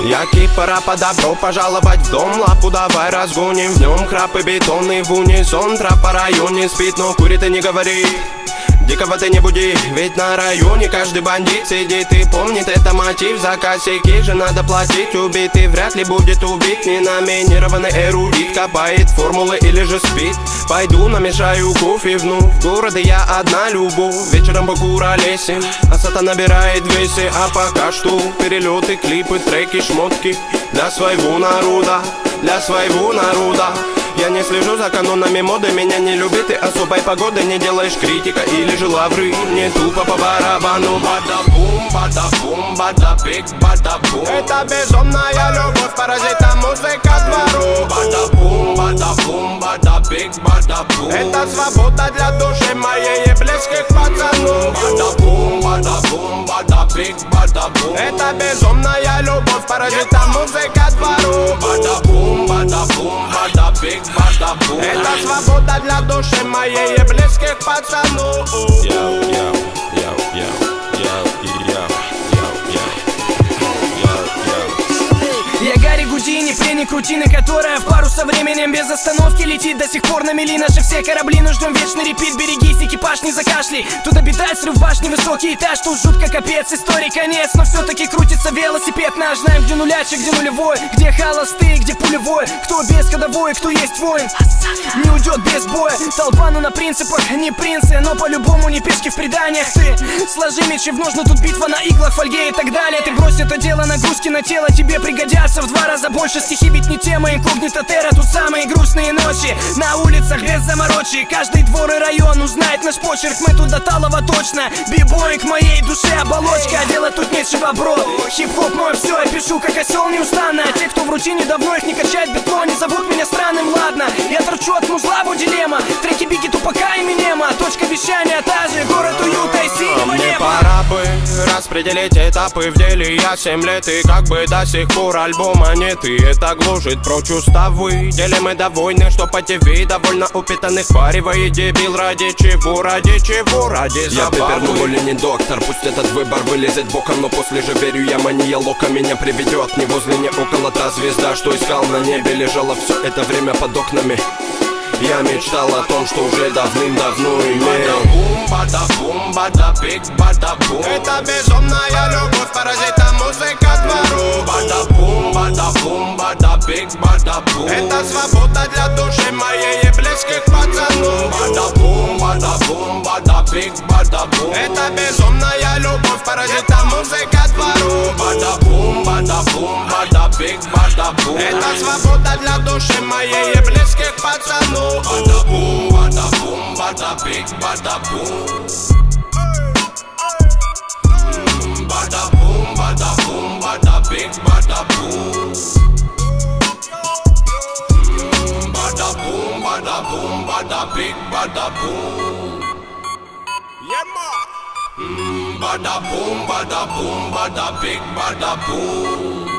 Я пора по добро пожаловать в дом. Лапу давай разгоним, в нем храп и бетонный в унисон. Трап по районе спит, но курит и не говори. Дикого ты не буди, ведь на районе каждый бандит сидит и помнит это мотив. За косяки же надо платить, убитый вряд ли будет убит. Ненаминированный эрудит копает формулы или же спит. Пойду намешаю кофе вновь, в городе я одна любовь. Вечером покуролесим, а сата набирает весы. А пока что перелеты, клипы, треки, шмотки для своего народа, для своего народа. Я не слежу за канонами моды, меня не любит и особой погоды. Не делаешь критика или же лавры, не тупо по барабану. Бада-бум, бада-бум, бада-бик, бада-бум. Это безумная любовь, паразита музыка двору. Бада-бум, бада-бум, бада-бик, бада-бум. Это свобода для души моей и близких пацанов. Бада-бум, бада-бум, бада-бик, бада-бум. Это безумная любовь, паразита музыка двору. Бада-бум, бада-бум, бада-бик, бада-бум. Это свобода для души моей и близких пацанов. Я Гарри Гудини, пленник рутины, которая в пару со временем без остановки летит. До сих пор на мели наши все корабли, но ждем вечный репит. Берегись, экипаж не закашляй. Тут обитает срыв башни, высокий этаж. Тут жутко капец, истории конец. Но все-таки крутится велосипед наш. Знаем, где нулячек, где нулевой, где холостые, где пулевой. Кто без ходовой, кто есть воин, не уйдет без боя. Толпа, ну на принципах, не принцы, но по-любому не пешки в преданиях. Ты сложи мечи в ножны, тут битва на иглах, фольге и так далее. Ты брось это дело, нагрузки на тело тебе пригодятся в 2 раза больше. Стихи ведь не тема, инкогнито терра. Тут самые грустные ночи на улицах без заморочи. Каждый двор и район узнает наш почерк. Мы тут до талого точно. Бибой к моей душе оболочка. Делать тут нечего, бро. Хип-хоп мой все, я пишу как осел неустанно. Те, кто в рутине давно их не качает бетло, не зовут меня странным, ладно. Я торчу от музла, дилемма. Треки Бигги, Тупака и Эминема. Точка вещания та же, город уюта и синего неба. Мне пора бы распределить этапы в деле. Я 7 лет и как бы до сих пор альбома нет. И это гложет прочь уставы. Делим мы до войны, что по ТВ довольно упитанных паривает дебил. Ради чего, ради чего, ради забавы. Я пепер, но более не доктор. Пусть этот выбор вылезет боком, но после же верю я, мания лока меня приведет. Не возле, не около та звезда, что искал на небе. Лежала все это время под окнами. Я мечтал о том, что уже давным-давно имел. Бада-бум, бада-бум, бада-бик, бада-бум. Это безумная любовь, паразита музыка двору. Бада-бум, бада-бум, бада-бик, бада-бум. Это свобода для души моей и близких пацанов. Бада-бум, бада-бум, бада-бик, бада-бум. Это безумная любовь, паразита музыка двору. Бада-бум, бада-бум, бада-бик, бада-бум. Это свобода для души моей и близких пацанов. Bada-boom, bada-boom, bada-big, bada-boom. Bada-boom, bada-boom, bada-big, bada-boom. Bada-boom, bada-boom, bada-big, bada-boom. Yeah, ma. Bada-boom, bada-boom, bada-big, bada-boom.